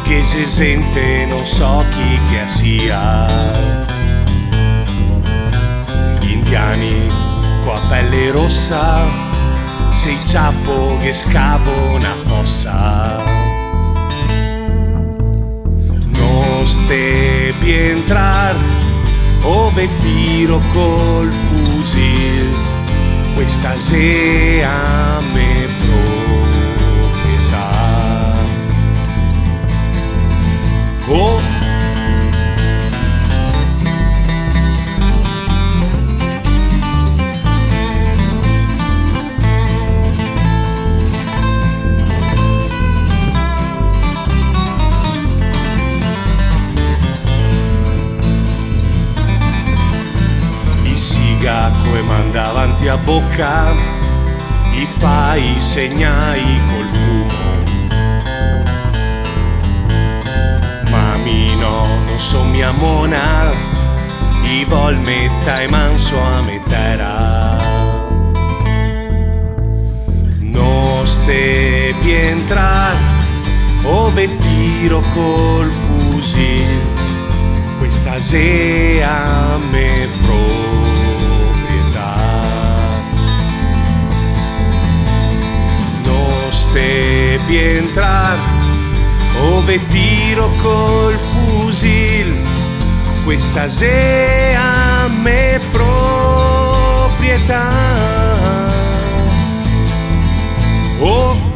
Che se sente non so chi che sia. Gli indiani coa pelle rossa, sei ciappo che scavo una fossa. Non stepi entrar ove tiro col fusil, questa sea me oh. I siga come manda avanti a bocca, i fai segnai col fumo. No, non so mia mona, i vol metta e manso a metera. Non stepi entrar ove tiro col fusil, questa sea me proprietà. Non stepi entrar ove tiro col fusil, questa sea me proprietà. Oh.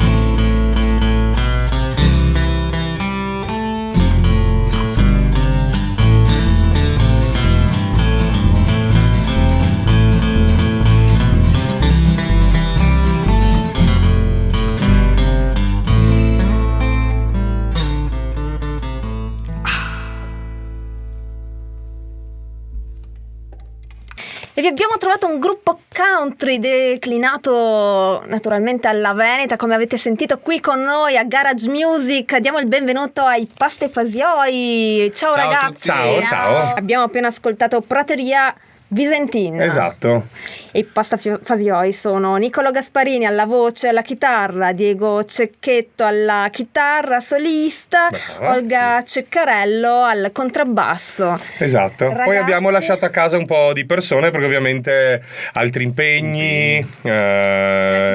E vi abbiamo trovato un gruppo country declinato naturalmente alla Veneta, come avete sentito qui con noi a Garage Music. Diamo il benvenuto ai Pastefasioi. Ciao ragazzi. Ciao. Abbiamo appena ascoltato Prateria Visentina. Esatto. E i Pastefasioi sono Niccolò Gasparini alla voce e alla chitarra, Diego Cecchetto alla chitarra solista, Olga Ceccarello al contrabbasso. Esatto. Ragazzi... Poi abbiamo lasciato a casa un po' di persone perché ovviamente altri impegni. Chi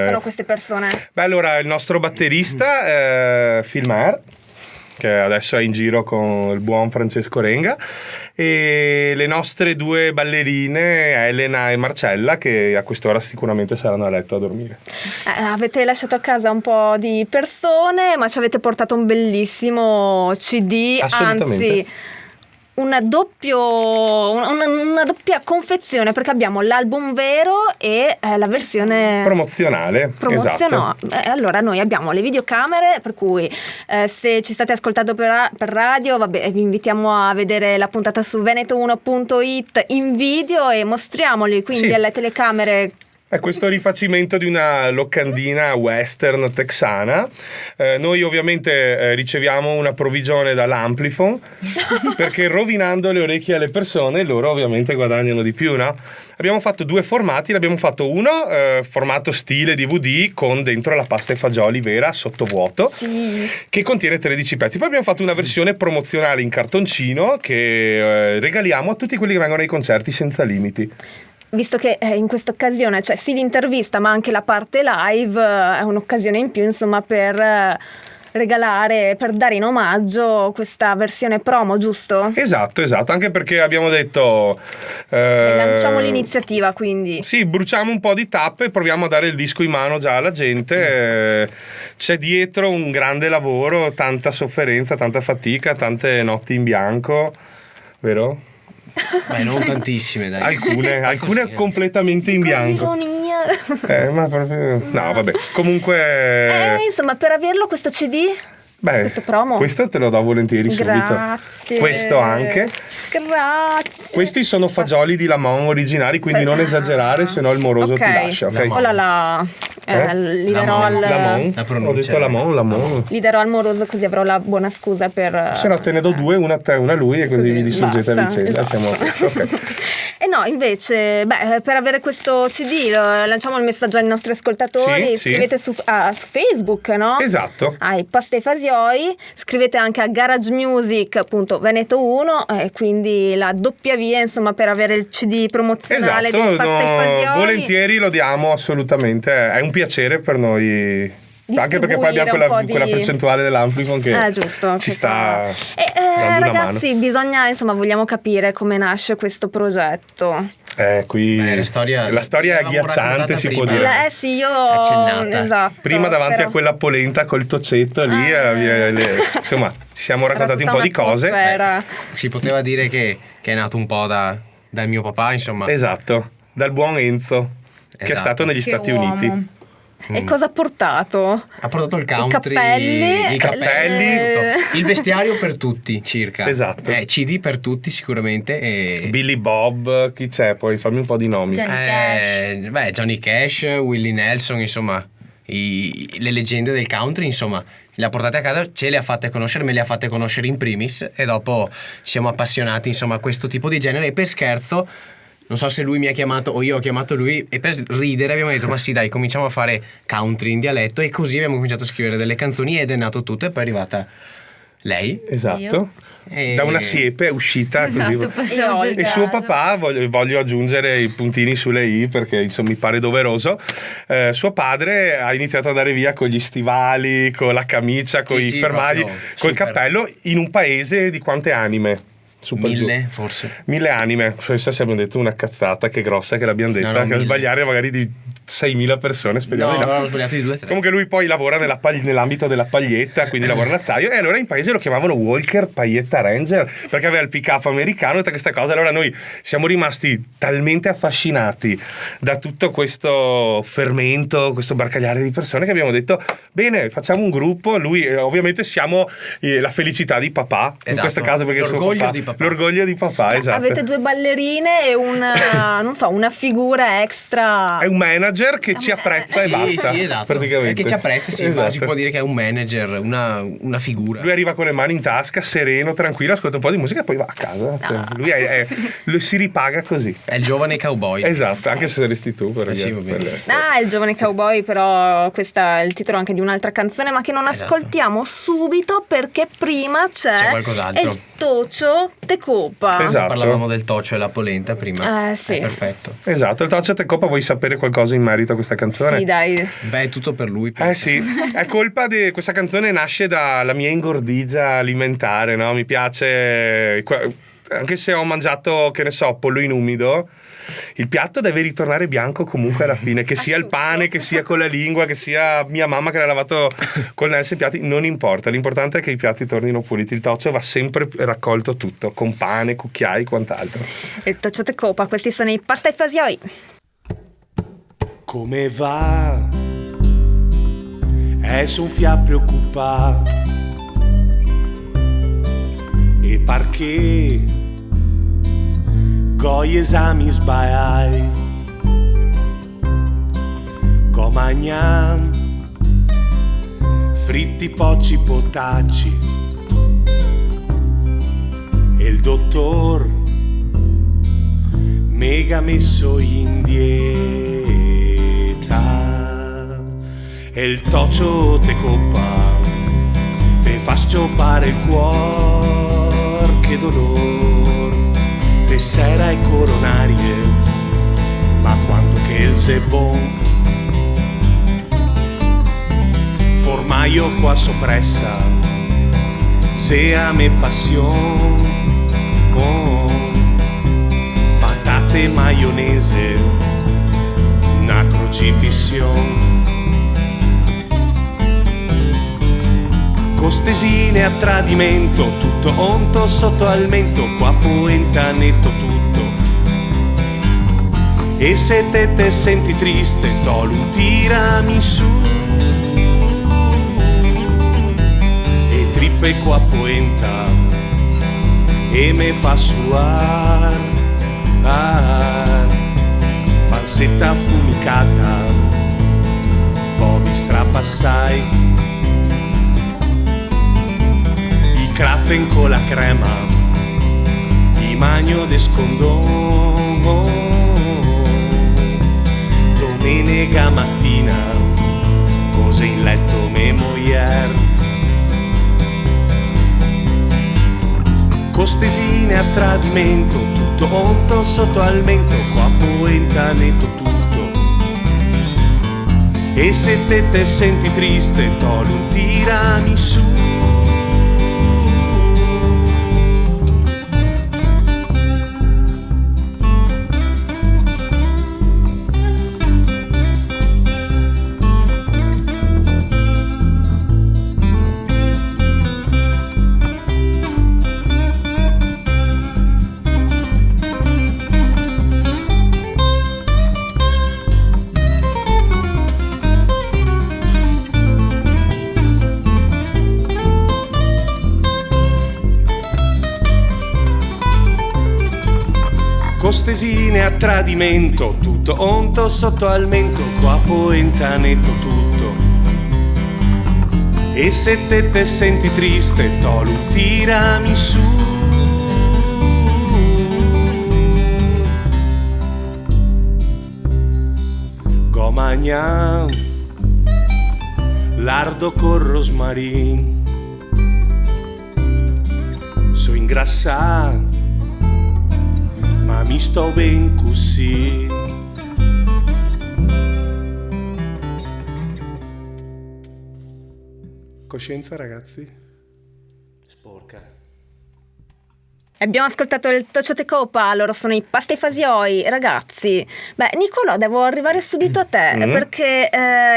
sono queste persone? Beh, allora il nostro batterista Phil Maher, che adesso è in giro con il buon Francesco Renga, e le nostre due ballerine Elena e Marcella, che a quest'ora sicuramente saranno a letto a dormire. Avete lasciato a casa un po' di persone, ma ci avete portato un bellissimo CD, anzi una doppia confezione, perché abbiamo l'album vero e la versione promozionale. Esatto. Allora noi abbiamo le videocamere, per cui se ci state ascoltando per radio, vabbè, vi invitiamo a vedere la puntata su veneto1.it in video e mostriamoli quindi alle telecamere. È questo rifacimento di una locandina western texana. Noi ovviamente riceviamo una provvigione dall'Amplifon perché rovinando le orecchie alle persone loro ovviamente guadagnano di più, no? Abbiamo fatto due formati, ne abbiamo fatto uno formato stile DVD con dentro la pasta e fagioli vera sottovuoto, che contiene 13 pezzi. Poi abbiamo fatto una versione promozionale in cartoncino che regaliamo a tutti quelli che vengono ai concerti senza limiti. Visto che in questa occasione c'è sì l'intervista ma anche la parte live, è un'occasione in più insomma per regalare, per dare in omaggio questa versione promo, giusto? Esatto, anche perché abbiamo detto lanciamo l'iniziativa, quindi sì, bruciamo un po' di tappe e proviamo a dare il disco in mano già alla gente. C'è dietro un grande lavoro, tanta sofferenza, tanta fatica, tante notti in bianco, vero? Beh, non tantissime, dai. Alcune completamente in bianco. Ironia, Ma proprio... No, vabbè. Comunque... Insomma, per averlo questo CD... Beh, questo promo. Questo te lo do volentieri subito. Grazie. Questo anche. Grazie. Questi sono fagioli di Lamon originari, quindi non esagerare, se no il moroso ti lascia. Ok. Oh là là. Li darò al... Lamon. Ho detto Lamon. Li darò al moroso, così avrò la buona scusa per... Se no te ne do due, una a te, una a lui, e così vi distruggete a vicenda. Esatto. Siamo a posto. Okay. E no, invece, per avere questo CD lanciamo il messaggio ai nostri ascoltatori. Sì, scrivete su Facebook, no? Esatto. Ai Pasta e Fasioi. Scrivete anche a garagemusic.veneto1, e quindi la doppia via, insomma, per avere il CD promozionale di Pasta e Fasioi. Volentieri lo diamo, assolutamente. È un piacere per noi. Anche perché poi abbiamo quella percentuale dell'Amplifon che giusto, ci sta ragazzi, bisogna, insomma, vogliamo capire come nasce questo progetto. Qui la storia è agghiacciante, si può dire. Sì, io accennata. Esatto, prima davanti a quella polenta col tocetto lì, insomma, ci siamo raccontati un po' di cose. Si poteva dire che è nato un po' dal mio papà, insomma. Esatto, dal buon Enzo, che è stato negli Stati Uniti. E cosa ha portato? Ha portato il country, i cappelli, il vestiario per tutti circa. Esatto. CD per tutti sicuramente. E... Billy Bob, chi c'è? Poi fammi un po' di nomi. Johnny Cash, Willie Nelson, insomma, le leggende del country, insomma. Le ha portate a casa, ce le ha fatte conoscere, me le ha fatte conoscere in primis, e dopo siamo appassionati, insomma, a questo tipo di genere. E per scherzo, non so se lui mi ha chiamato o io ho chiamato lui, e per ridere abbiamo detto: ma sì, dai, cominciamo a fare country in dialetto, e così abbiamo cominciato a scrivere delle canzoni, ed è nato tutto, e poi è arrivata lei. Esatto. Da una siepe è uscita così. E suo papà, voglio aggiungere i puntini sulle i, perché insomma mi pare doveroso. Suo padre ha iniziato ad andare via con gli stivali, con la camicia, con i fermagli, col cappello, in un paese di quante anime? 1000 forse. 1000 anime. Questa abbiamo detto una cazzata, che grossa che l'abbiamo detta, che a sbagliare magari di 6.000 persone, speriamo. No, ho sbagliato di 2-3. Comunque lui poi lavora nell'ambito della paglietta, quindi lavora all'acciaio, e allora in paese lo chiamavano Walker Paglietta Ranger, perché aveva il pick-up americano e tutta questa cosa. Allora noi siamo rimasti talmente affascinati da tutto questo fermento, questo barcagliare di persone, che abbiamo detto: bene, facciamo un gruppo. Lui ovviamente siamo la felicità di papà, in questo caso, perché l'orgoglio di papà. L'orgoglio di papà, esatto. Avete due ballerine e una figura extra. È un manager che ci apprezza e basta. Sì, esatto. Praticamente. Che ci apprezza, sì, esatto. Si può dire che è un manager, una figura. Lui arriva con le mani in tasca, sereno, tranquillo, ascolta un po' di musica e poi va a casa. Lui lui si ripaga così. È il giovane cowboy. Esatto, anche se saresti tu. È il giovane cowboy, però questo è il titolo anche di un'altra canzone, ma che non ascoltiamo subito, perché prima c'è qualcos'altro. il Tocio Te Copa. Esatto. Parlavamo del tocio e la polenta prima. Sì. È perfetto. Esatto, il Tocio Te Copa. Vuoi sapere qualcosa in merito a questa canzone? Sì, dai. Beh, è tutto per lui. Sì, è colpa di questa canzone, nasce dalla mia ingordigia alimentare, no? Mi piace, anche se ho mangiato, che ne so, pollo in umido, il piatto deve ritornare bianco comunque alla fine, che sia il pane, che sia con la lingua, che sia mia mamma che l'ha lavato con l'Else i piatti, non importa, l'importante è che i piatti tornino puliti. Il Tocio va sempre raccolto tutto, con pane, cucchiai, quant'altro. Il Tocio Te Copa, questi sono i Pasta e Fasioi. Come va? Son fia preocupar e perché gli esami sbagliai comagnan fritti poci potacci e il dottor mega messo in dieta e il Tocio Te Copa te fa scioppare il cuor, che dolor te sera e coronarie, ma quanto che il sebon formaio qua soppressa se a me passion patate e maionese una crocifissione costesine a tradimento, tutto onto sotto al mento, qua polenta netto tutto. E se te senti triste, tolu un tiramisù e trippe qua poenta e me fa suar pansetta affumicata, poi vi strapassai i crafen con la crema, i magno de scondon. Domenica mattina, cose in letto me moier, costesine a tradimento, tutto onto sotto al mento, qua poenta netto tutto. E se te senti triste, tolu un tiramisù. Costesine a tradimento, tutto onto sotto al mento, qua poenta netto tutto. E se te senti triste, tolu un tiramisù. Go magna lardo con rosmarin, so ingrassa ma mi sto ben così. Coscienza, ragazzi? Sporca. Abbiamo ascoltato il Tociote Copa, loro sono i Pastefasioi. Ragazzi, beh, Nicolò, devo arrivare subito a te, perché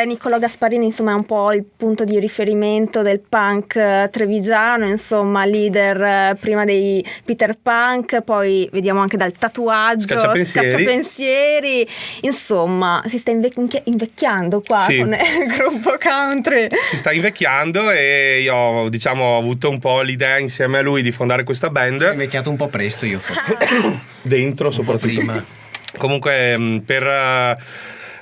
Nicolò Gasparini, insomma, è un po' il punto di riferimento del punk trevigiano, insomma, leader prima dei Peter Punk, poi vediamo anche dal tatuaggio, Scacciapensieri, insomma, si sta invecchiando qua, sì, con il gruppo country. Si sta invecchiando e io, diciamo, ho avuto un po' l'idea insieme a lui di fondare questa band. Un po' presto io dentro soprattutto prima. Comunque per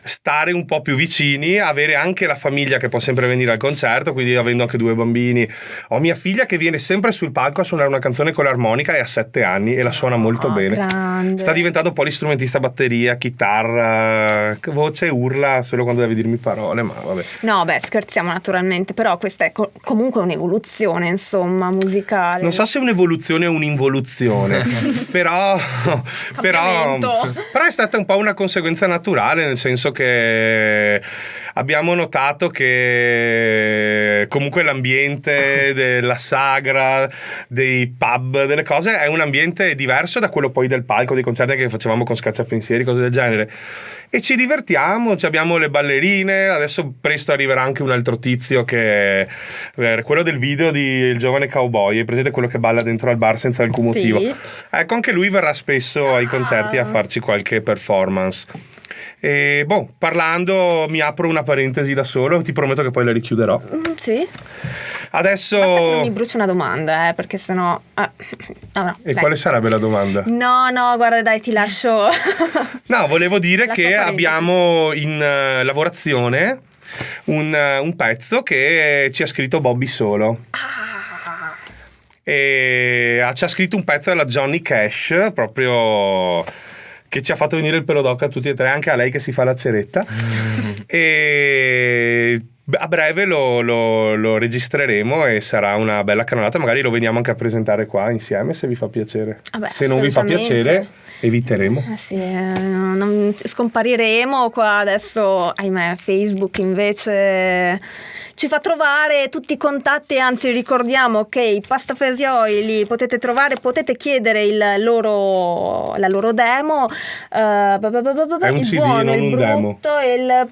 stare un po' più vicini, avere anche la famiglia che può sempre venire al concerto, quindi avendo anche 2 bambini. Ho mia figlia che viene sempre sul palco a suonare una canzone con l'armonica e ha 7 anni e la suona molto bene. Grande. Sta diventando polistrumentista, batteria, chitarra, voce, urla solo quando deve dirmi parole, ma vabbè. No, beh, scherziamo naturalmente, però questa è comunque un'evoluzione, insomma, musicale. Non so se è un'evoluzione o un'involuzione, però è stata un po' una conseguenza naturale, nel senso che abbiamo notato che comunque l'ambiente della sagra, dei pub, delle cose è un ambiente diverso da quello poi del palco, dei concerti che facevamo con Scacciapensieri, cose del genere, e ci divertiamo, abbiamo le ballerine. Adesso presto arriverà anche un altro tizio che è quello del video di Il giovane cowboy, è presente, quello che balla dentro al bar senza alcun motivo? Sì. Ecco, anche lui verrà spesso ai concerti a farci qualche performance. E parlando, mi apro una parentesi da solo, ti prometto che poi la richiuderò. Sì. Adesso basta che non mi bruci una domanda, perché sennò no, e dai. quale sarebbe la domanda? No, guarda, dai, ti lascio. No, volevo dire la che abbiamo in lavorazione un pezzo che ci ha scritto Bobby Solo. E ci ha scritto un pezzo della Johnny Cash, proprio, che ci ha fatto venire il pelo d'oca a tutti e 3, anche a lei che si fa la ceretta. E a breve lo registreremo e sarà una bella canonata, magari lo veniamo anche a presentare qua insieme, se vi fa piacere. Se non vi fa piacere, eviteremo. Sì, non scompariremo qua adesso, ahimè. Facebook invece ci fa trovare tutti i contatti, anzi ricordiamo che i Pastafesioi li potete trovare, potete chiedere la loro demo, è un CD, buono, non il un brutto demo. E il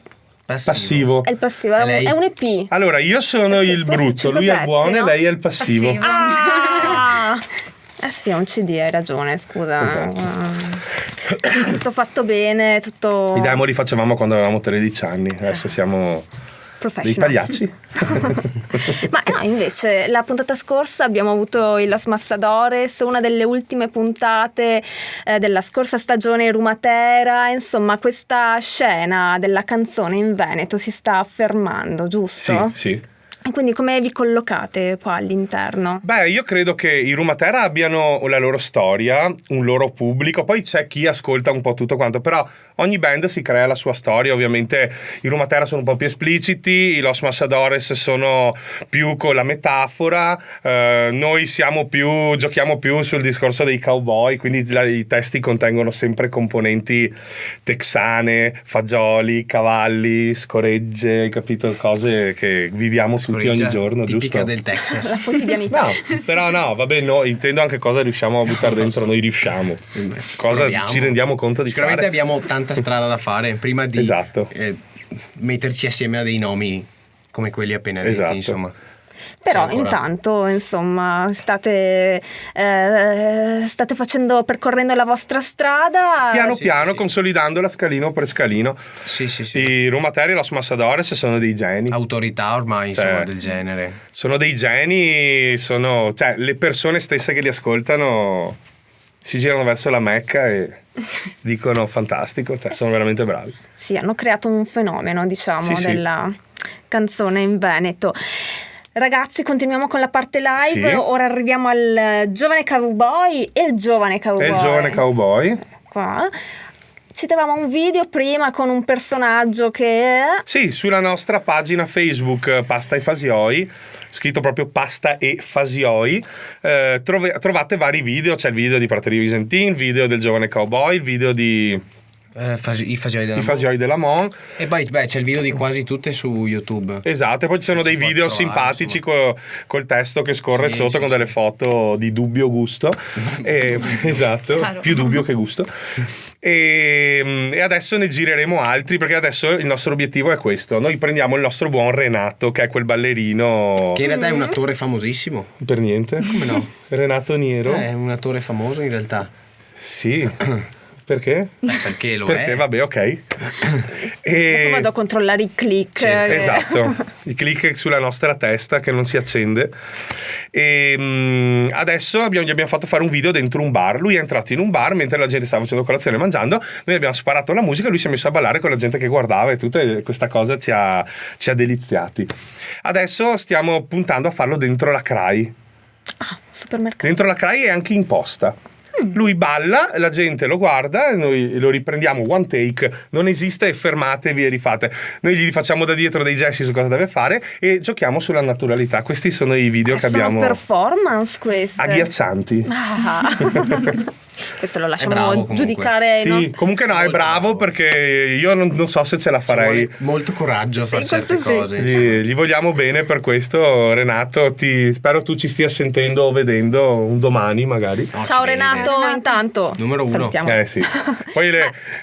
passivo. È il passivo, è un EP. Allora, io sono il brutto, lui è il buono, no? E lei è il passivo. Sì, è un CD, hai ragione, scusa. Esatto. tutto fatto bene, tutto I demo li facevamo quando avevamo 13 anni, adesso siamo dei professional. pagliacci. Ma no, invece la puntata scorsa abbiamo avuto il Los Massadores, una delle ultime puntate della scorsa stagione Rumatera. Insomma, questa scena della canzone in Veneto si sta affermando, giusto? Sì. E quindi come vi collocate qua all'interno? Beh, io credo che i Rumatera abbiano la loro storia, un loro pubblico, poi c'è chi ascolta un po' tutto quanto, però ogni band si crea la sua storia. Ovviamente i Rumatera sono un po' più espliciti, i Los Massadores sono più con la metafora, noi giochiamo più sul discorso dei cowboy, quindi i testi contengono sempre componenti texane, fagioli, cavalli, scoregge, hai capito? Cose che viviamo tutti ogni giorno, tipica giusto? del Texas. La quotidianità. No, però no, vabbè, no, intendo anche cosa riusciamo a buttare dentro, noi riusciamo. Cosa Proviamo. ci rendiamo conto di Sicuramente fare. abbiamo tanta strada da fare prima di Esatto. metterci assieme a dei nomi come quelli appena detti, Esatto. insomma. Però C'è ancora- intanto, insomma, state percorrendo la vostra strada. Piano Sì, piano, sì, sì. consolidandola scalino per scalino. Sì. I Rumateri e Los Massadores sono dei geni. Autorità ormai, Cioè, insomma, del genere. Sono dei geni, cioè, le persone stesse che li ascoltano si girano verso la Mecca e dicono fantastico, cioè sono veramente bravi. Sì, hanno creato un fenomeno, diciamo, Sì. della canzone in Veneto. Ragazzi, continuiamo con la parte live. Sì. Ora arriviamo al giovane cowboy e il giovane cowboy. È il giovane cowboy. Qua. Citavamo un video prima con un personaggio che... Sì, sulla nostra pagina Facebook Pasta e Fasioi, scritto proprio Pasta e Fasioi, trovate vari video. C'è il video di Praterie Visentin, il video del giovane cowboy, il video di I Fasioli della i Fasioi della Mon. E poi c'è il video di quasi tutte su YouTube. Esatto, e poi ci sono Si dei può video trovare, simpatici col testo che scorre Sì, sotto, sì, con sì. delle foto di dubbio gusto. Esatto, Chiaro. più dubbio che gusto. E adesso ne gireremo altri, perché adesso il nostro obiettivo è questo. Noi prendiamo il nostro buon Renato, che è quel ballerino Che in realtà è un attore famosissimo. per niente. Come no? Renato Niero. È un attore famoso in realtà. Sì. Perché? Perché lo Perché è. vabbè, ok. Dopo vado a controllare i click. Esatto, i click sulla nostra testa che non si accende. E adesso gli abbiamo fatto fare un video dentro un bar. Lui è entrato in un bar mentre la gente stava facendo colazione e mangiando. Noi abbiamo sparato la musica, lui si è messo a ballare con la gente che guardava e tutta questa cosa ci ha deliziati. Adesso stiamo puntando a farlo dentro la CRAI. Ah, supermercato. Dentro la CRAI e anche in posta. Lui balla, la gente lo guarda, noi lo riprendiamo one take, non esiste fermatevi e rifate. Noi gli facciamo da dietro dei gesti su cosa deve fare e giochiamo sulla naturalità. Questi sono i video che Sono abbiamo performance queste. agghiaccianti. Ah. Questo lo lasciamo bravo, comunque. giudicare i Sì, nostri... comunque no, è Molto bravo bravo. perché io non so se ce la Ci farei. vuole molto coraggio a Sì, fare certe questo sì. cose. Gli vogliamo bene per questo, Renato. Spero tu ci stia sentendo o vedendo un domani, magari. No, Ciao ci vede. Renato, intanto. Numero uno. Salutiamo. Sì. Poi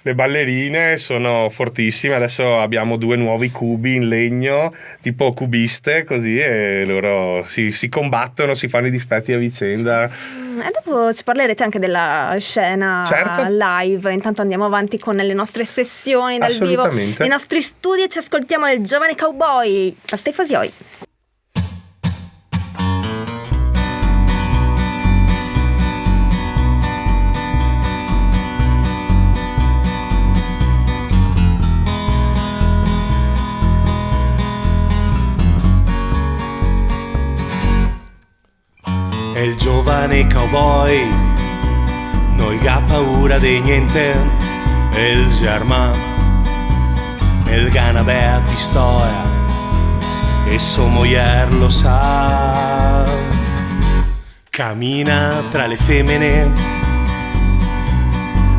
le ballerine sono fortissime. Adesso abbiamo 2 nuovi cubi in legno, tipo cubiste, così, e loro si combattono, si fanno i dispetti a vicenda. E dopo ci parlerete anche della scena Certo. live. Intanto andiamo avanti con le nostre sessioni dal vivo, Assolutamente. nei nostri studi, e ci ascoltiamo il giovane cowboy Pasta e Fasioi. È il giovane cowboy, non ha paura di niente, è il germà, è il ganabè pistoia, e sua moglie lo sa. Cammina tra le femmine,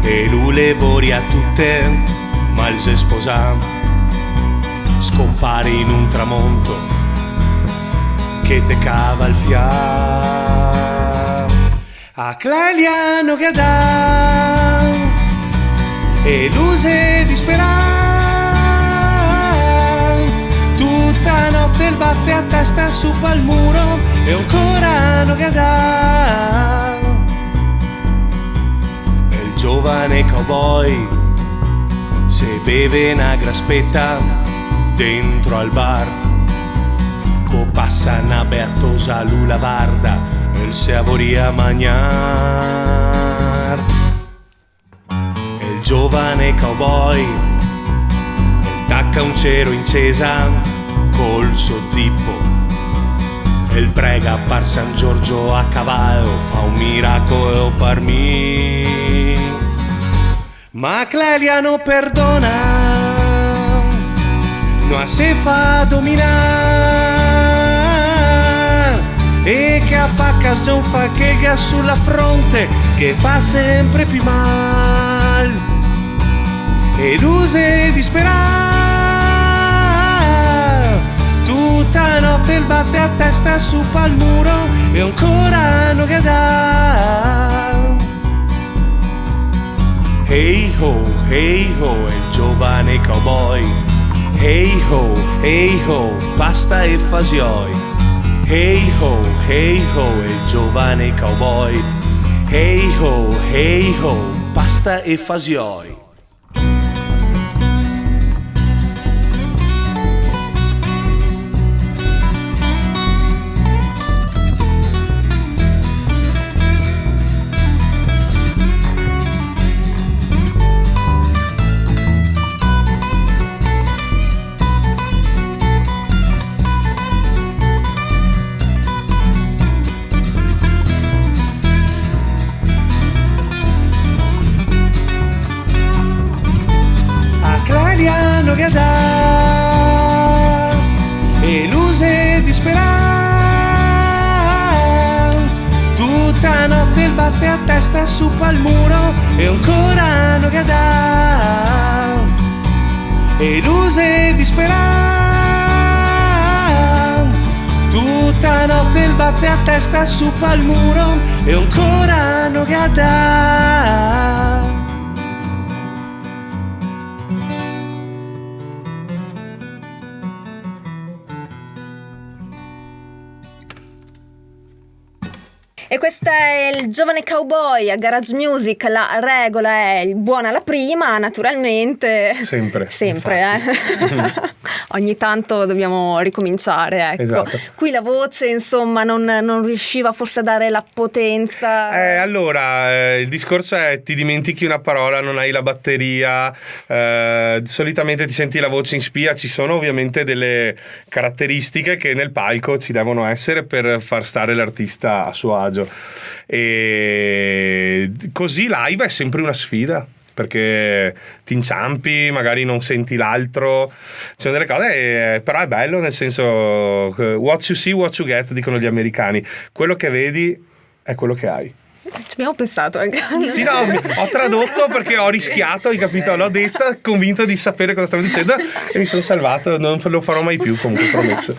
e lui le voria tutte, ma il se sposa, scompare in un tramonto che te cava il fiato. A Clelia non che dà e l'use disperà, tutta notte il batte a testa su pal muro e ancora non che dà. E il giovane giovane cowboy se beve una graspetta dentro al bar, poi passa una beatosa lula varda e il se avoria magnar. E il giovane cowboy tacca un cero in cesa col suo zippo e il prega par San Giorgio a cavallo fa un miracolo per me. Ma Clelia non perdona, non si fa dominare e che a paccas non fa che il gas sulla fronte che fa sempre più mal e l'use disperare tutta notte il batte a testa su pal muro e ancora non gadà. Hey ho, è il giovane cowboy. Hey ho, pasta e fasioi. Hey ho, è il giovane cowboy. Hey ho, pasta e fasioi. E l'use disperare tutta notte il batte a testa su pal muro e ancora non gadà. E l'use disperare tutta notte il batte a testa su pal muro e ancora non gadà. E questa è il giovane cowboy a Garage Music. La regola è buona la prima, naturalmente. Sempre. Ogni tanto dobbiamo ricominciare, ecco. Esatto. Qui la voce, insomma, non riusciva forse a dare la potenza. Allora, il discorso è: ti dimentichi una parola, non hai la batteria, solitamente ti senti la voce in spia. Ci sono ovviamente delle caratteristiche che nel palco ci devono essere per far stare l'artista a suo agio. E così live è sempre una sfida, perché ti inciampi, magari non senti l'altro, ci sono delle cose, però è bello, nel senso, what you see, what you get, dicono gli americani. Quello che vedi è quello che hai. Ci abbiamo pensato anche. Sì, no, ho tradotto perché ho rischiato, hai capito? L'ho detta convinto di sapere cosa stavo dicendo e mi sono salvato. Non lo farò mai più, comunque, promesso.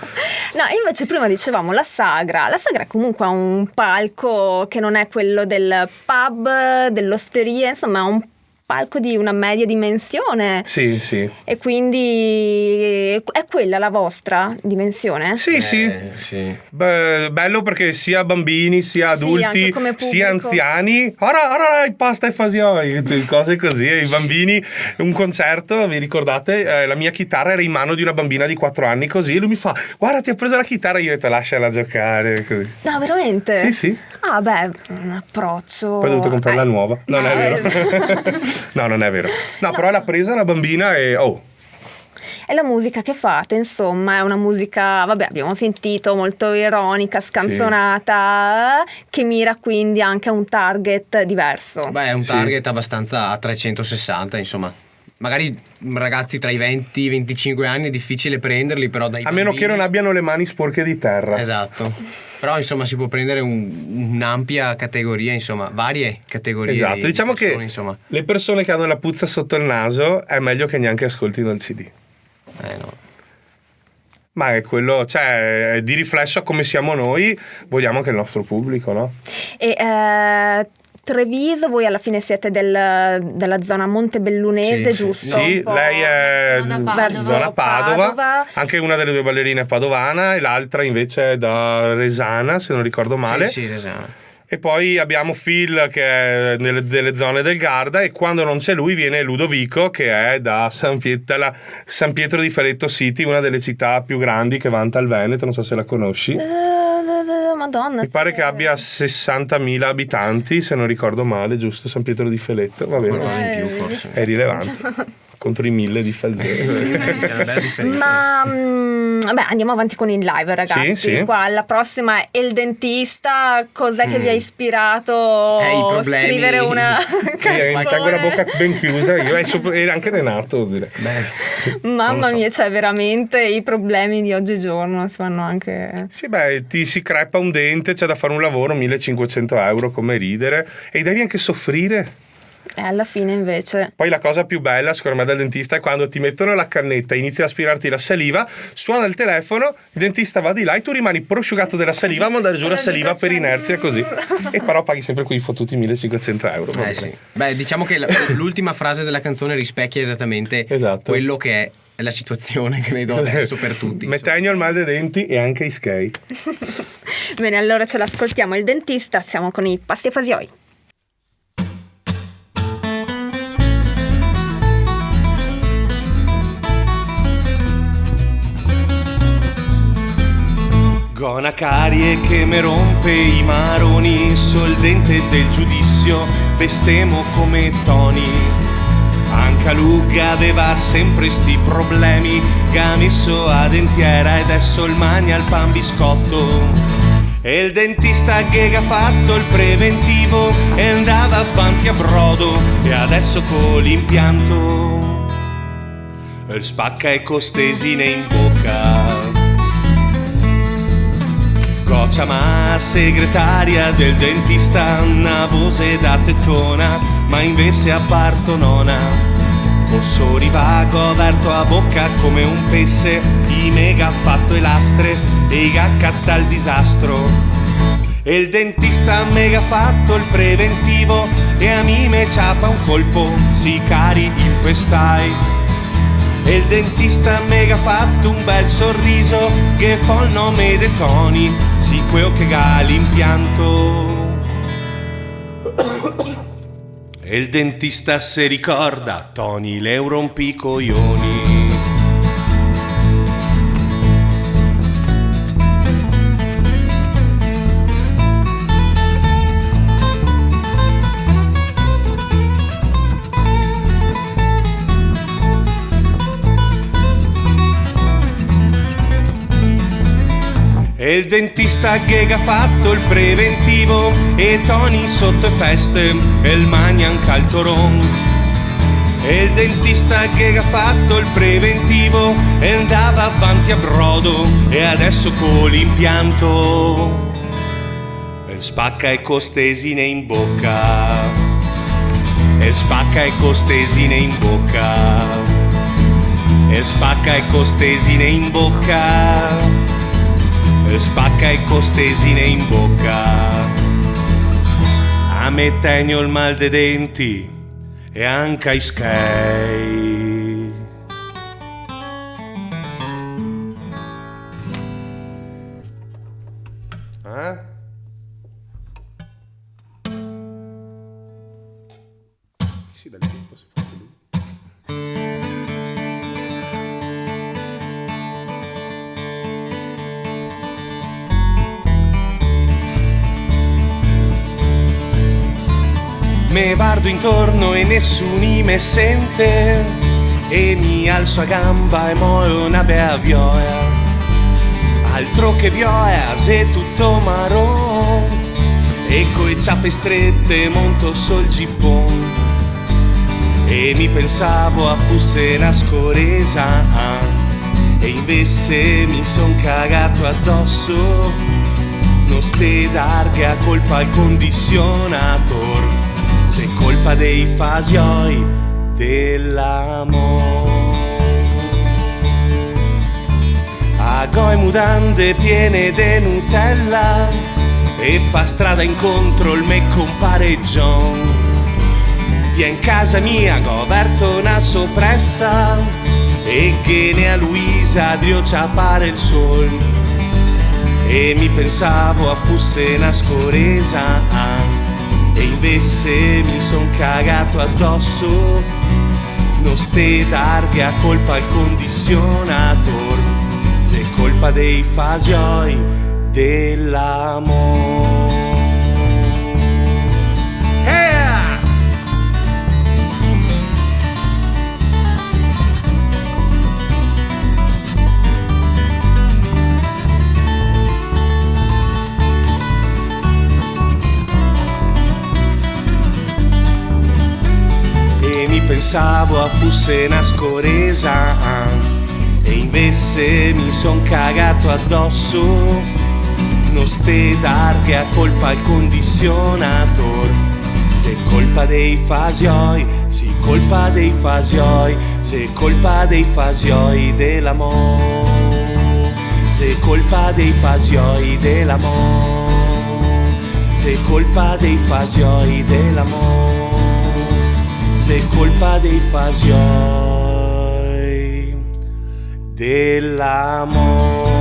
No, invece prima dicevamo la Sagra comunque ha un palco che non è quello del pub, dell'osteria, insomma è un palco di una media dimensione. Sì. E quindi è quella la vostra dimensione? Sì. Beh, bello perché sia bambini, sia adulti, sia anziani. Ora il pasta e fasioi, cose così. I bambini, un concerto, vi ricordate? La mia chitarra era in mano di una bambina di 4 anni, così. E lui mi fa: guarda, ti ho preso la chitarra. Io ho detto: lasciala giocare. Così. No, veramente? Sì. Ah, beh, un approccio. Poi ho dovuto comprare la nuova. Non è vero. No, non è vero. No, però l'ha presa la bambina e E la musica che fate, insomma, è una musica, vabbè, abbiamo sentito, molto ironica, scanzonata, che mira quindi anche a un target diverso. Beh, è un target abbastanza a 360, insomma. Magari ragazzi tra i 20 e i 25 anni è difficile prenderli, però dai meno che non abbiano le mani sporche di terra. Esatto. Però insomma si può prendere un'ampia categoria, insomma, varie categorie. Esatto, diciamo persone, che insomma. Le persone che hanno la puzza sotto il naso è meglio che neanche ascoltino il CD. No. Ma è quello, cioè, di riflesso a come siamo noi, vogliamo anche il nostro pubblico, no? E Treviso, voi alla fine siete della zona montebellunese, giusto? Sì, lei è zona Padova, anche una delle 2 ballerine è padovana e l'altra invece è da Resana, se non ricordo male. Sì, Resana. E poi abbiamo Phil che è delle zone del Garda, e quando non c'è lui viene Ludovico che è da San Pietro di Feretto City, una delle città più grandi che vanta il Veneto, non so se la conosci. Madonna. Mi pare che abbia 60.000 abitanti, se non ricordo male, giusto? San Pietro di Feretto, va bene. Qualcosa in più forse. È rilevante. Contro i 1000 di Felvere. Sì, c'è una bella differenza. Ma vabbè, andiamo avanti con il live, ragazzi. Sì. Qua la prossima è il dentista. Cos'è che vi ha ispirato i a problemi. scrivere una Mi canzone? tengo la bocca ben chiusa io, e anche Renato, direi. Mamma Non lo so. mia, cioè veramente i problemi di oggigiorno si fanno anche. Sì, beh, ti si crepa un dente, c'è da fare un lavoro, 1.500 euro, come ridere, e devi anche soffrire. E alla fine invece. Poi la cosa più bella secondo me del dentista è quando ti mettono la cannetta, inizi a aspirarti la saliva, suona il telefono, il dentista va di là e tu rimani prosciugato della saliva a mandare giù la saliva per inerzia, così. E però paghi sempre quei fottuti 1.500 euro. va bene. Sì. Beh, diciamo che l'ultima frase della canzone rispecchia esattamente Esatto. quello che è la situazione che vedo adesso per tutti. Metegno il mal dei denti e anche i skei. Bene, allora ce l'ascoltiamo il dentista, siamo con i Pasti e Fasioi. Gona carie che me rompe i maroni, sul dente del giudizio, bestemo come Tony. Anche Luca aveva sempre sti problemi, che ha messo a dentiera e adesso il magna al pan biscotto. E il dentista che ha fatto il preventivo e andava avanti a brodo, e adesso con l'impianto il spacca e costesine in bocca. Goccia ma segretaria del dentista, una voce da tettona, ma invece a parto nona. Posso rivago aperto a bocca come un pesce, i mega fatto e lastre e i gaccatta il disastro. E il dentista mega fatto il preventivo e a me ciapa un colpo, si cari in pestai. E il dentista mega fatto un bel sorriso che fa il nome de Tony, si queo che ga l'impianto. E il dentista se ricorda Tony le rompi coglioni. E il dentista che ha fatto il preventivo e Tony sotto feste e il magnan caltoron. E il dentista che ha fatto il preventivo e andava avanti a brodo e adesso con l'impianto e spacca e costesine in bocca. E spacca e costesine in bocca. E spacca e costesine in bocca. Spacca e costesine in bocca. A me tegno il mal dei denti e anche ai skei. Chi si dà il tempo se fa lui? Me guardo intorno e nessuno me sente e mi alzo a gamba e muoio una bea vioia. Altro che vioia, se tutto marron e coi ciappe strette monto sul gippon. E mi pensavo a fosse una scoresa e invece mi son cagato addosso. Non ste darghe a colpa al condizionator, c'è colpa dei fasioi dell'amore. A goi mudande piene de Nutella e pa strada incontro il me compare John. Vien casa mia go aperto una soppressa e che ne a Luisa drio ciapare il sol. e mi pensavo a fosse una scoresa e invece mi son cagato addosso. Non ste targhe a colpa al condizionator, c'è colpa dei fasioi dell'amore. Pensavo a fosse una scoresa e invece mi son cagato addosso. Non ste targhe a colpa al condizionator, c'è colpa dei fasioi, sì, colpa dei fasioi, c'è colpa dei fasioi dell'amore, c'è colpa dei fasioi dell'amore, c'è colpa dei fasioi dell'amore, c'è colpa dei fasioi dell'amore.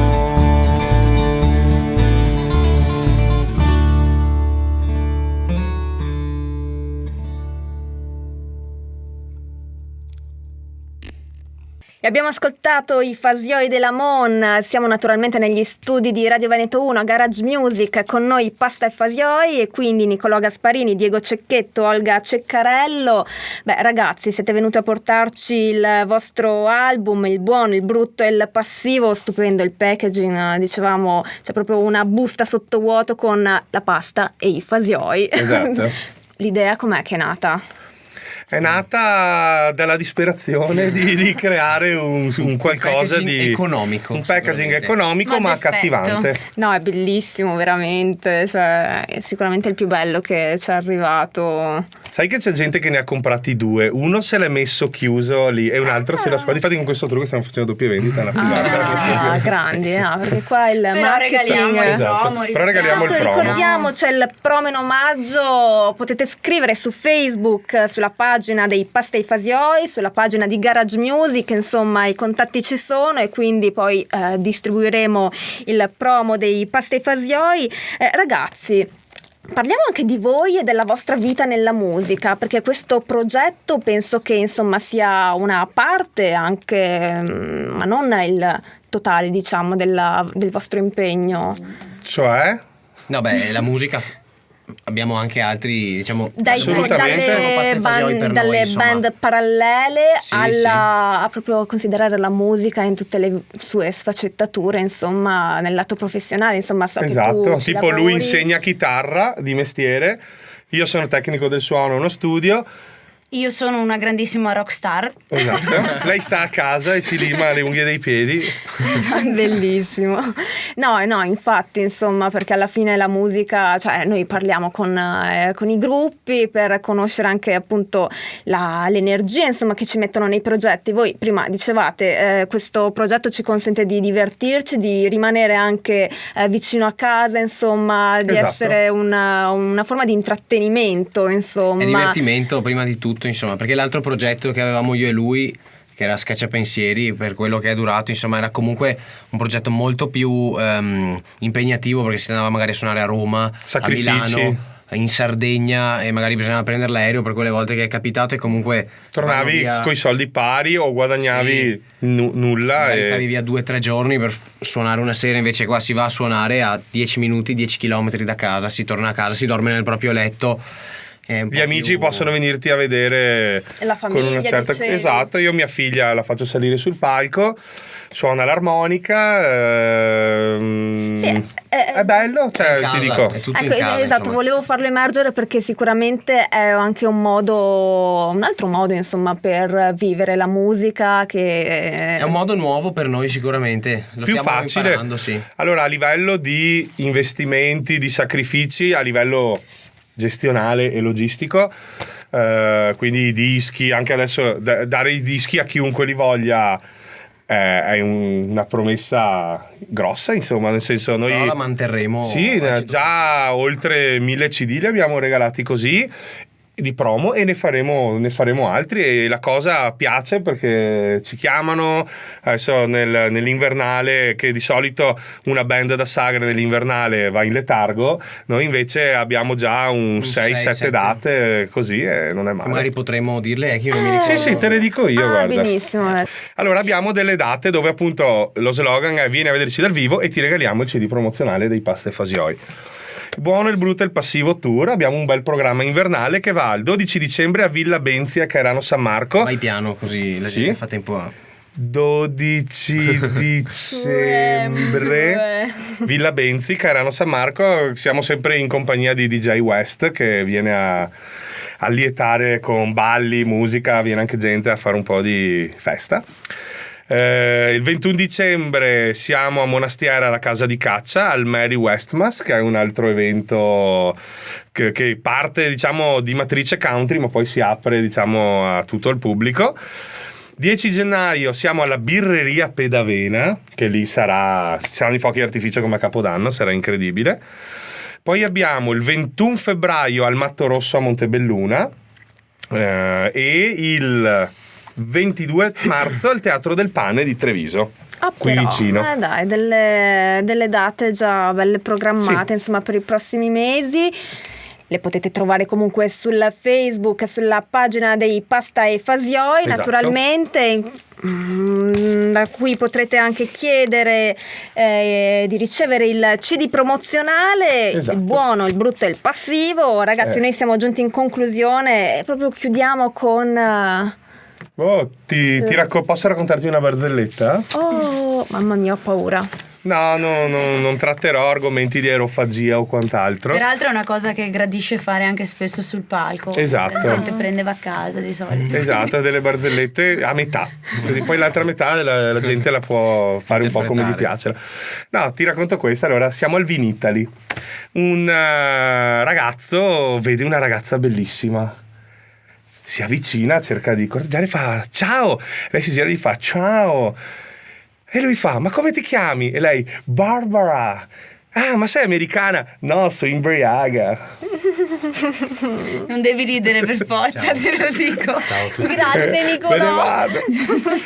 E abbiamo ascoltato i Fasioi della Mon. Siamo naturalmente negli studi di Radio Veneto 1 a Garage Music, con noi Pasta e Fasioi, e quindi Nicolò Gasparini, Diego Cecchetto, Olga Ceccarello. Beh, ragazzi, siete venuti a portarci il vostro album, il buono, il brutto e il passivo. Stupendo il packaging, dicevamo, c'è proprio una busta sottovuoto con la pasta e i fasioi. Esatto. L'idea com'è che è nata? È nata dalla disperazione di creare un qualcosa packaging di economico, un packaging sicuramente. economico ma perfetto. accattivante. No, è bellissimo, veramente. Cioè, è sicuramente il più bello che ci è arrivato. Sai che c'è gente che ne ha comprati due, uno se l'è messo chiuso lì e un altro se l'ha spazio. Infatti con questo trucco stiamo facendo doppia vendita, una figata. Ah, grandi, no, perché qua il Però marketing. regaliamo il Esatto. promo, Però regaliamo il Esatto, promo. ricordiamo, c'è il promo in omaggio. Potete scrivere su Facebook, sulla pagina dei Pasta e Fasioi, sulla pagina di Garage Music, insomma i contatti ci sono, e quindi poi distribuiremo il promo dei Pasta e Fasioi. Ragazzi, parliamo anche di voi e della vostra vita nella musica, perché questo progetto penso che insomma sia una parte anche, ma non il totale, diciamo, del vostro impegno. Cioè? No, beh, la musica abbiamo anche altri, diciamo, Assolutamente. dalle band parallele Sì, a proprio considerare la musica in tutte le sue sfaccettature, insomma, nel lato professionale, insomma, so che Esatto, tu ci tipo lui lavori. insegna chitarra di mestiere, io sono tecnico del suono in uno studio. Io sono una grandissima rockstar. Esatto. Lei sta a casa e si lima le unghie dei piedi. Bellissimo. No, infatti, insomma, perché alla fine la musica, cioè noi parliamo con i gruppi per conoscere anche appunto l'energia, insomma, che ci mettono nei progetti. Voi prima dicevate, questo progetto ci consente di divertirci, di rimanere anche vicino a casa, insomma, di Esatto. essere una forma di intrattenimento, insomma. È divertimento prima di tutto, insomma, perché l'altro progetto che avevamo io e lui, che era Scacciapensieri, per quello che è durato, insomma, era comunque un progetto molto più impegnativo, perché si andava magari a suonare a Roma, Sacrifici. a Milano, in Sardegna, e magari bisognava prendere l'aereo per quelle volte che è capitato, e comunque Tornavi coi soldi pari o guadagnavi nulla. magari E stavi via 2 o 3 giorni per suonare una sera. Invece qua si va a suonare a 10 minuti, 10 km da casa, si torna a casa, si dorme nel proprio letto. gli amici possono venirti a vedere La famiglia, con una certa. dicevi. Esatto, io mia figlia la faccio salire sul palco, suona l'armonica. Sì, è bello, cioè in casa, ti dico. è tutto Ecco, in casa, esatto, insomma. volevo farlo emergere perché sicuramente è anche un altro modo, insomma, per vivere la musica, che È un modo nuovo per noi sicuramente, lo Più stiamo facile. imparando, sì. Allora, a livello di investimenti, di sacrifici, a livello gestionale e logistico, quindi i dischi, anche adesso dare i dischi a chiunque li voglia è una promessa grossa, insomma, nel senso noi Però la manterremo sì, al 100%. già oltre 1000 CD li abbiamo regalati così, di promo, e ne faremo altri, e la cosa piace perché ci chiamano adesso nell'invernale, che di solito una band da Sagra nell'invernale va in letargo, noi invece abbiamo già un 6-7 date così, e non è male. Magari potremmo dirle, che io non mi ricordo. Sì, te le dico io, guarda. Benissimo. Allora abbiamo delle date dove appunto lo slogan è: vieni a vederci dal vivo e ti regaliamo il CD promozionale dei Pasta e Fasioi. Il buono, il brutto e il passivo tour. Abbiamo un bel programma invernale che va il 12 dicembre a Villa Benzi a Cairano San Marco. Vai piano così la gente fa tempo a... 12 dicembre Villa Benzi, Cairano San Marco. Siamo sempre in compagnia di DJ West, che viene a lietare con balli, musica, viene anche gente a fare un po' di festa. Il 21 dicembre siamo a Monastiera, alla casa di caccia, al Mary Westmas, che è un altro evento che parte, diciamo, di matrice country, ma poi si apre, diciamo, a tutto il pubblico. 10 gennaio siamo alla birreria Pedavena, che lì saranno i fuochi d'artificio come a Capodanno, sarà incredibile. Poi abbiamo il 21 febbraio al Matto Rosso a Montebelluna, e il 22 marzo al Teatro del Pane di Treviso, qui però, vicino. Dai, delle date già belle programmate, insomma, per i prossimi mesi. Le potete trovare comunque sul Facebook, sulla pagina dei Pasta e Fasioi, esatto. Naturalmente, da cui potrete anche chiedere di ricevere il CD promozionale, esatto. Il buono, il brutto e il passivo. Ragazzi, noi siamo giunti in conclusione e proprio chiudiamo con... Posso raccontarti una barzelletta? Oh, mamma mia, ho paura. No, non tratterò argomenti di aerofagia o quant'altro. Peraltro è una cosa che gradisce fare anche spesso sul palco. Esatto. La gente prendeva a casa di solito. Esatto, delle barzellette a metà, così poi l'altra metà la gente la può fare un po' come gli piace. No, ti racconto questa. Allora, siamo al Vinitaly. Un ragazzo vede una ragazza bellissima, si avvicina, cerca di corteggiare, fa ciao, lei si gira e gli fa ciao, e lui fa: ma come ti chiami? E lei: Barbara. Ah, ma sei americana? No, sono imbriaga. Non devi ridere per forza, te lo dico. Grazie Me ne Nicolò. vado.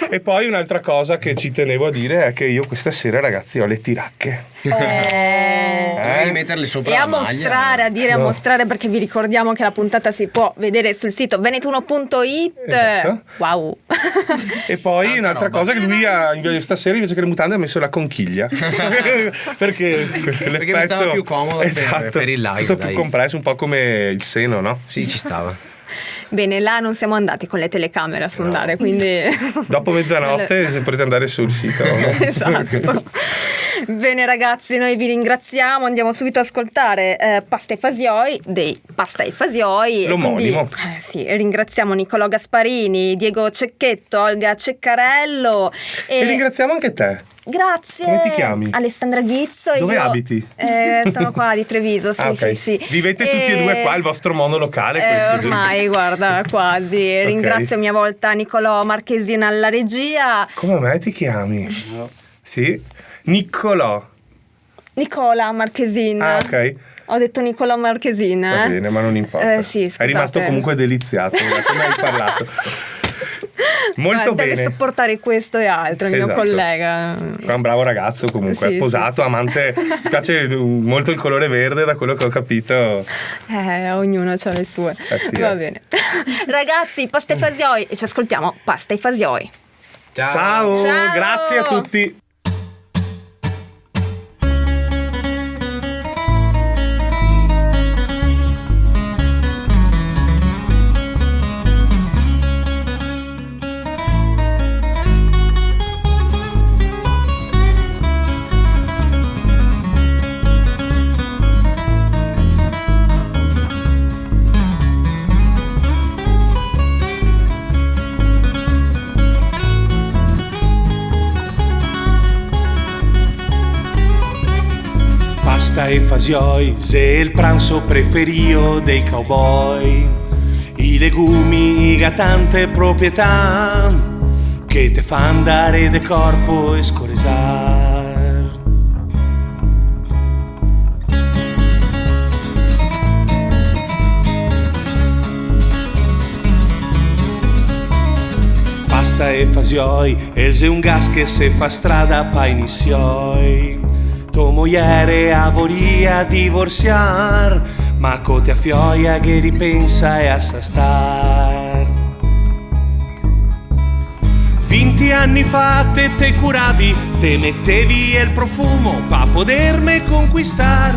E poi un'altra cosa che ci tenevo a dire è che io questa sera, ragazzi, ho le tiracche. Devi metterle sopra E la a maglia. mostrare, a mostrare, perché vi ricordiamo che la puntata si può vedere sul sito venetuno.it. Esatto. Wow. E poi Tanta un'altra roba. cosa, che lui stasera invece che le mutande ha messo la conchiglia. perché mi stava più comodo per il live, tutto dai. più compresso, un po' come il seno, no? Sì, ci stava. Bene, là non siamo andati con le telecamere a sondare, quindi... Dopo mezzanotte potete andare sul sito. No? Esatto. Bene ragazzi, noi vi ringraziamo, andiamo subito ad ascoltare Pasta e Fasioi dei Pasta e Fasioi. L'omonimo. Quindi, sì, ringraziamo Nicolò Gasparini, Diego Cecchetto, Olga Ceccarello E ringraziamo anche te. Grazie. Come ti chiami? Alessandra Ghizzo. Dove io, abiti? Sono qua di Treviso, sì, Ah, ok. sì. Vivete tutti e due qua, il vostro monolocale? questo, Ormai, guarda, quasi. Ringrazio a mia volta Nicolò Marchesina alla regia. Come mai ti chiami? No. Sì? Nicolò. Nicola Marchesina. Ah, ok. Ho detto Nicolò Marchesina. Va bene, ma non importa. Sì, scusate. È rimasto comunque deliziato, come hai parlato. Molto deve bene. sopportare questo e altro, il mio Esatto. collega. È un bravo ragazzo comunque, Sì, posato, sì. amante, mi piace molto il colore verde, da quello che ho capito. Ognuno ha le sue. Sì, Va bene. Ragazzi, Pasta e Fasioi, e ci ascoltiamo Pasta e Fasioi. Ciao, Ciao. grazie a tutti. Pasta e fasioi, se il pranzo preferio dei cowboy, i legumi, tante proprietà che te fa andare de corpo e scoresar. fasioi, e se un gas che se fa strada pa inizioi. To moiere a voria divorziar, ma cote a fioia che ripensa e a sa star. 20 anni fa te curavi, te mettevi il profumo pa poterme conquistar,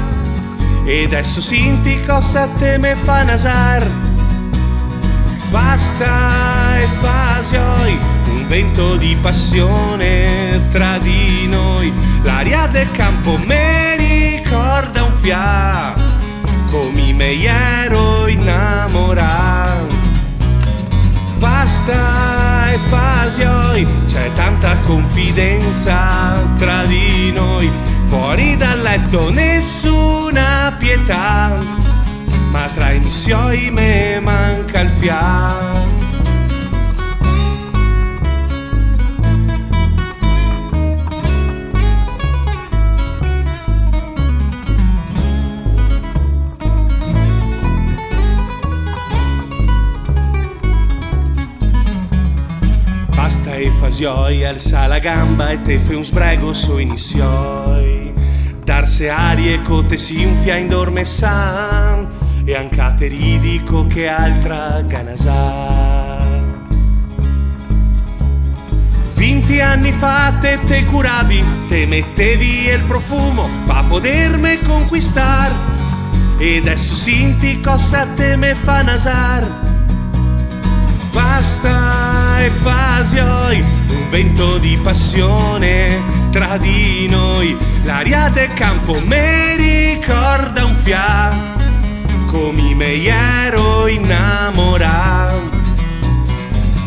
e adesso senti cosa te me fa nasar. Basta e fasioi, un vento di passione tra di noi. L'aria del campo mi ricorda un fià, come me ero innamorato. Basta e fasioi, c'è tanta confidenza tra di noi. Fuori dal letto nessuna pietà, ma tra i missioi me manca il fiato. Basta e fasioi, alza la gamba e te fai un sbrego su inizioi. Darse arie cote si infia in dormessan, e anche te ridico che altra ganasà. 20 anni fa te curavi, te mettevi il profumo pa poterme conquistar, e adesso senti cosa te me fa nasar. Basta e fasioi, un vento di passione tra di noi. L'aria del campo mi ricorda un fiato, come me ero innamorato.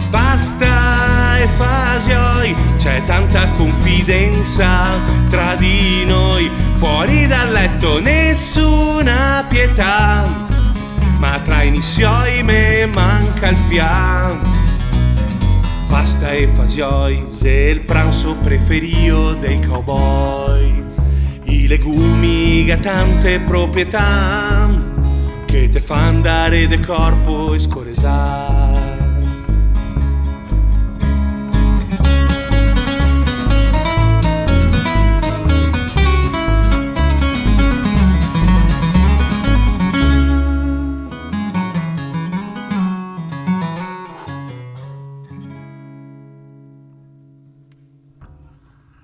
Basta e fasioi, c'è tanta confidenza tra di noi. Fuori dal letto nessuna pietà, ma tra i nissioi me manca il fiato. Pasta e fasioi, se il pranzo preferio del cowboy. I legumi che tante proprietà, che te fa andare de corpo e scoresà.